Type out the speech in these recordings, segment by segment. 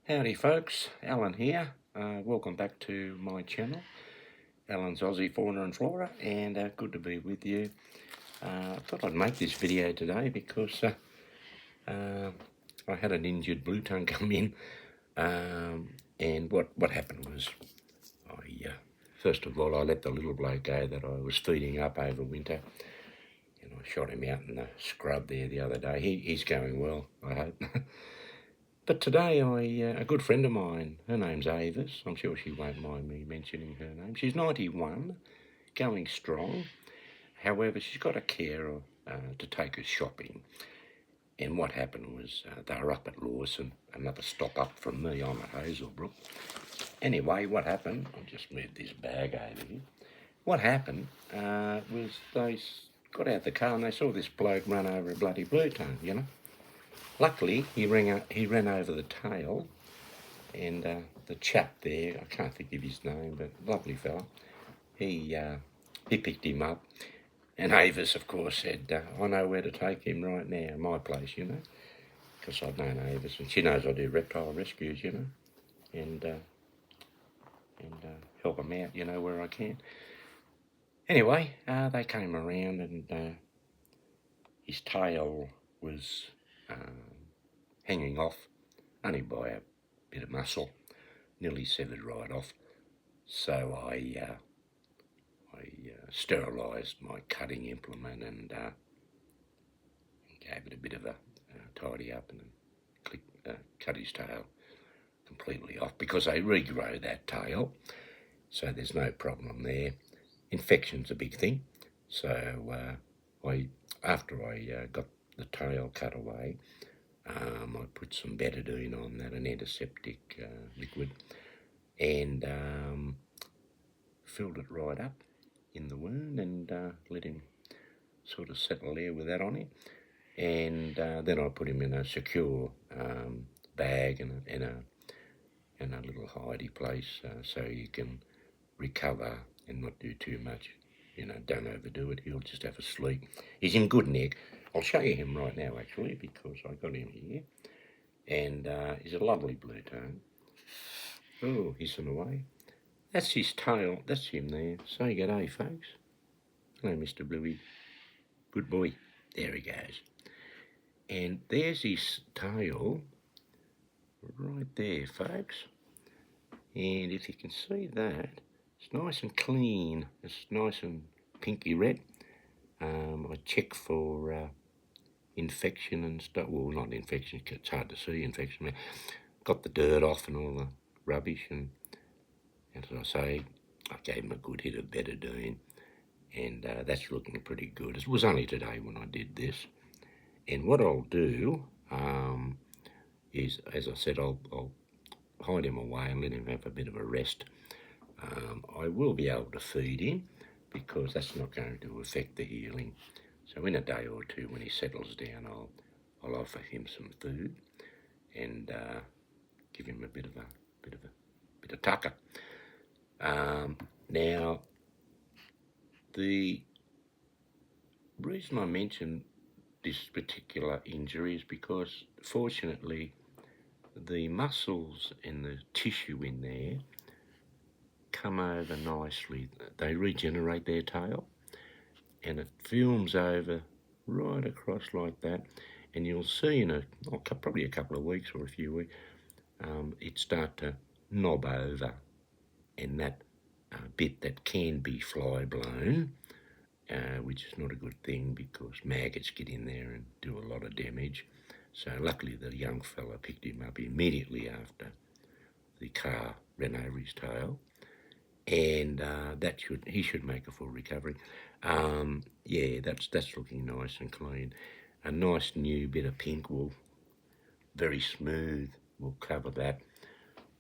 Howdy folks, Alan here. Welcome back to my channel, Alan's Aussie Fauna and Flora, and good to be with you. I thought I'd make this video today because I had an injured blue tongue come in, and what happened was, first of all, I let the little bloke go that I was feeding up over winter, and I shot him out in the scrub there the other day. He's going well, I hope. But today, a good friend of mine, her name's Avis, I'm sure she won't mind me mentioning her name. She's 91, going strong. However, she's got a carer to take her shopping. And what happened was they were up at Lawson, another stop up from me. I'm at Hazelbrook. Anyway, what happened, I'll just move this bag over here. What happened was they got out the car and they saw this bloke run over a bloody blue tongue, you know. Luckily, he ran over the tail, and the chap there, I can't think of his name, but lovely fella, he picked him up, and Avis, of course, said, I know where to take him right now, my place, you know, because I've known Avis, and she knows I do reptile rescues, you know, and help them out, you know, where I can. Anyway, they came around, and his tail was hanging off, only by a bit of muscle, nearly severed right off. So I sterilised my cutting implement and gave it a bit of a tidy up and cut his tail completely off, because they regrow that tail, so there's no problem there. Infection's a big thing, so after I got the tail cut away, I put some betadine on that, an antiseptic liquid, and filled it right up in the wound and let him sort of settle there with that on him. And then I put him in a secure bag and a little hidey place so you can recover and not do too much. You know, don't overdo it. He'll just have a sleep. He's in good nick. I'll show you him right now, actually, because I got him here. And he's a lovely blue tongue. Oh, hissing away. That's his tail. That's him there. Say good day, folks. Hello, Mr. Bluey. Good boy. There he goes. And there's his tail right there, folks. And if you can see that, it's nice and clean. It's nice and pinky red. I check for infection and stuff. Well, not infection, it's hard to see infection. Got the dirt off and all the rubbish, and as I say, I gave him a good hit of betadine, and that's looking pretty good. It was only today when I did this. And what I'll do is, as I said, I'll hide him away and let him have a bit of a rest. I will be able to feed him, because that's not going to affect the healing. So in a day or two, when he settles down, I'll offer him some food and give him a bit of tucker. Now, the reason I mention this particular injury is because, fortunately, the muscles and the tissue in there come over nicely. They regenerate their tail, and it films over right across like that, and you'll see in probably a couple of weeks or a few weeks, it start to knob over, and that bit that can be fly blown, which is not a good thing because maggots get in there and do a lot of damage. So luckily the young fella picked him up immediately after the car ran over his tail, and he should make a full recovery. Yeah, that's looking nice and clean. A nice new bit of pink wool, very smooth, will cover that,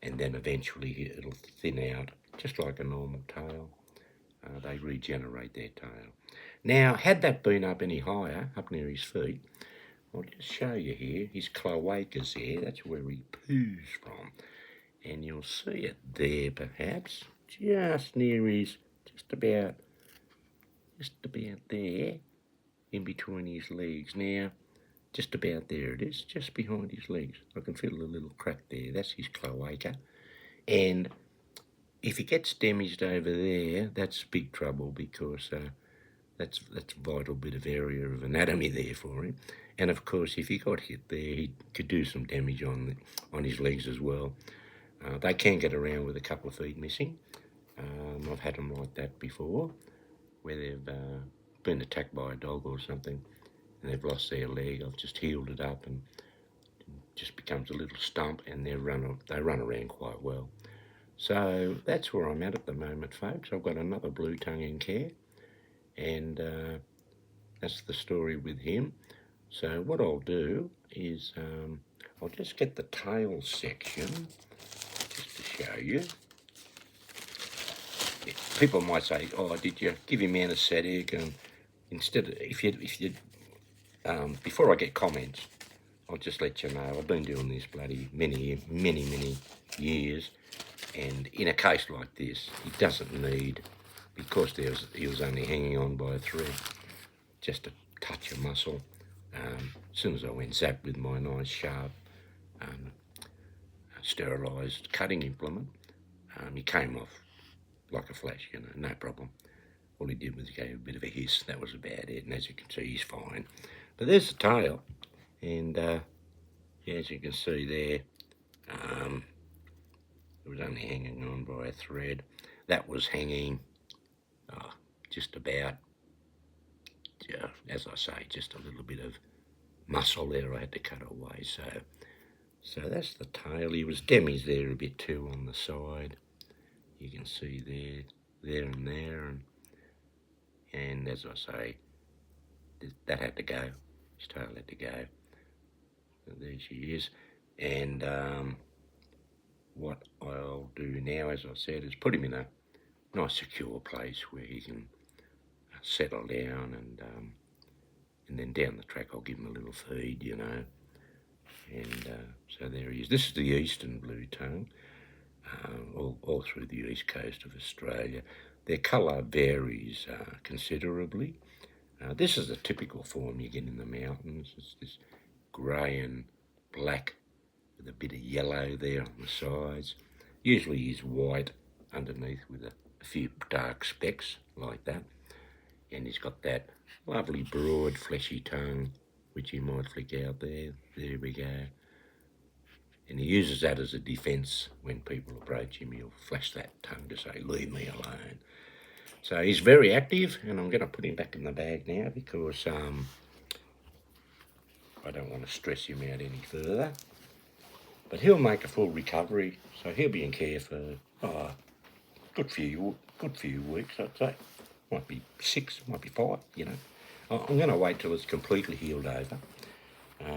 and then eventually it'll thin out just like a normal tail. They regenerate their tail. Now, had that been up any higher, up near his feet, I'll just show you here, his cloacas there, that's where he poos from. And you'll see it there perhaps, just near his, just about there, in between his legs. Now, just about there it is, just behind his legs. I can feel a little crack there. That's his cloaca. And if he gets damaged over there, that's big trouble, because that's a vital bit of area of anatomy there for him. And of course, if he got hit there, he could do some damage on his legs as well. They can get around with a couple of feet missing. I've had them like that before, where they've been attacked by a dog or something, and they've lost their leg. I've just healed it up, and it just becomes a little stump, and they run around quite well. So that's where I'm at the moment, folks. I've got another blue tongue in care, and that's the story with him. So what I'll do is I'll just get the tail section just to show you. People might say, "Oh, did you give him anaesthetic?" And instead, if you before I get comments, I'll just let you know I've been doing this bloody many years, and in a case like this, he doesn't need, because he was only hanging on by a thread, just a touch of muscle. As soon as I went zap with my nice sharp sterilised cutting implement, he came off like a flash, no problem. All he did was gave a bit of a hiss. That was about it, and as you can see, he's fine. But there's the tail, and as you can see there, it was only hanging on by a thread. That was hanging just about, as I say, just a little bit of muscle there I had to cut away. So that's the tail. He was damaged there a bit too on the side. You can see there and there, and as I say, that had to go. His tail had to go. So there she is. And what I'll do now, as I said, is put him in a nice secure place where he can settle down, and then down the track I'll give him a little feed, And so there he is. This is the eastern blue tongue, all through the east coast of Australia. Their colour varies considerably. This is a typical form you get in the mountains. It's this grey and black with a bit of yellow there on the sides. Usually he's white underneath with a few dark specks like that. And he's got that lovely broad fleshy tongue, which he might flick out there. There we go. And he uses that as a defence. When people approach him, he'll flash that tongue to say, "Leave me alone." So he's very active, and I'm going to put him back in the bag now, because I don't want to stress him out any further. But he'll make a full recovery, so he'll be in care for a good few weeks, I'd say. Might be 6, might be 5, I'm going to wait till it's completely healed over,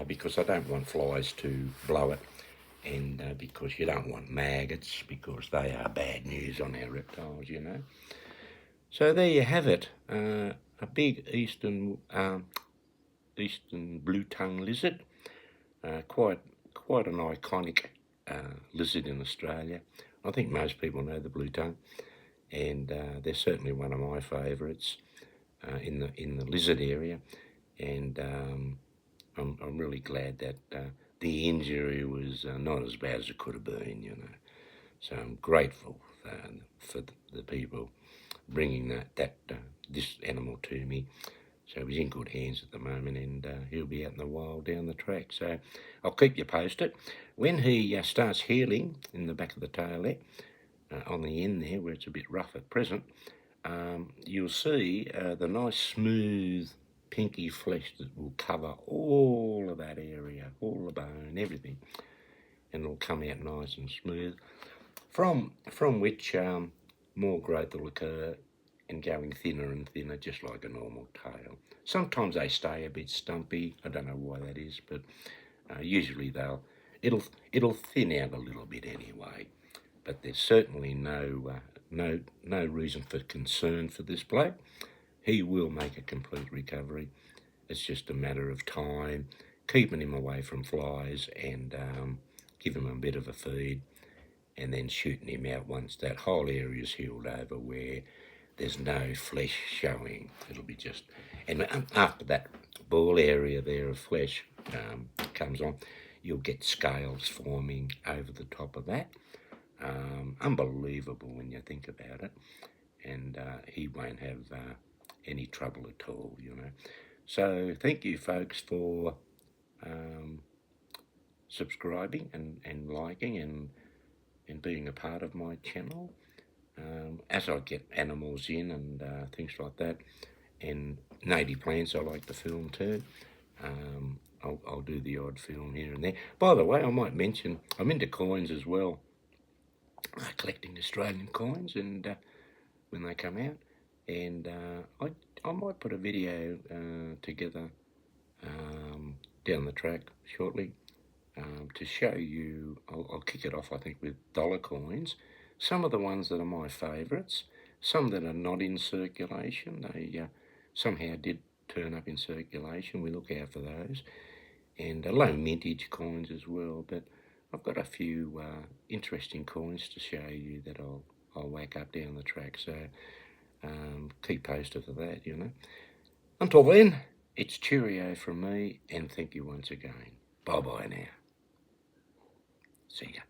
because I don't want flies to blow it, and because you don't want maggots, because they are bad news on our reptiles, So there you have it, a big eastern blue tongue lizard, quite an iconic lizard in Australia. I think most people know the blue tongue, and they're certainly one of my favourites in the lizard area. And I'm really glad that the injury was not as bad as it could have been, So I'm grateful for the people bringing this animal to me. So he's in good hands at the moment, and he'll be out in the wild down the track. So I'll keep you posted. When he starts healing in the back of the tail there, on the end there, where it's a bit rough at present, you'll see the nice smooth pinky flesh that will cover all of that area, all the bone, everything, and it'll come out nice and smooth, from which more growth will occur, and going thinner and thinner, just like a normal tail. Sometimes they stay a bit stumpy. I don't know why that is, but usually it'll thin out a little bit anyway. But there's certainly no reason for concern for this bloke. He will make a complete recovery. It's just a matter of time, keeping him away from flies, and give him a bit of a feed, and then shooting him out once that whole area's healed over, where there's no flesh showing. It'll be just, and after that, ball area there of flesh comes on, you'll get scales forming over the top of that. Unbelievable when you think about it. And he won't have any trouble at all, you know. So thank you, folks, for subscribing and liking and being a part of my channel. As I get animals in and things like that, and native plants I like to film too. I'll do the odd film here and there. By the way, I might mention I'm into coins as well, collecting Australian coins and when they come out, and I might put a video together down the track shortly to show you. I'll kick it off, I think, with dollar coins. Some of the ones that are my favourites, some that are not in circulation. They somehow did turn up in circulation. We look out for those. And low mintage coins as well. But I've got a few interesting coins to show you that I'll whack up down the track. So keep posted for that, you know. Until then, it's cheerio from me, and thank you once again. Bye-bye now. See ya.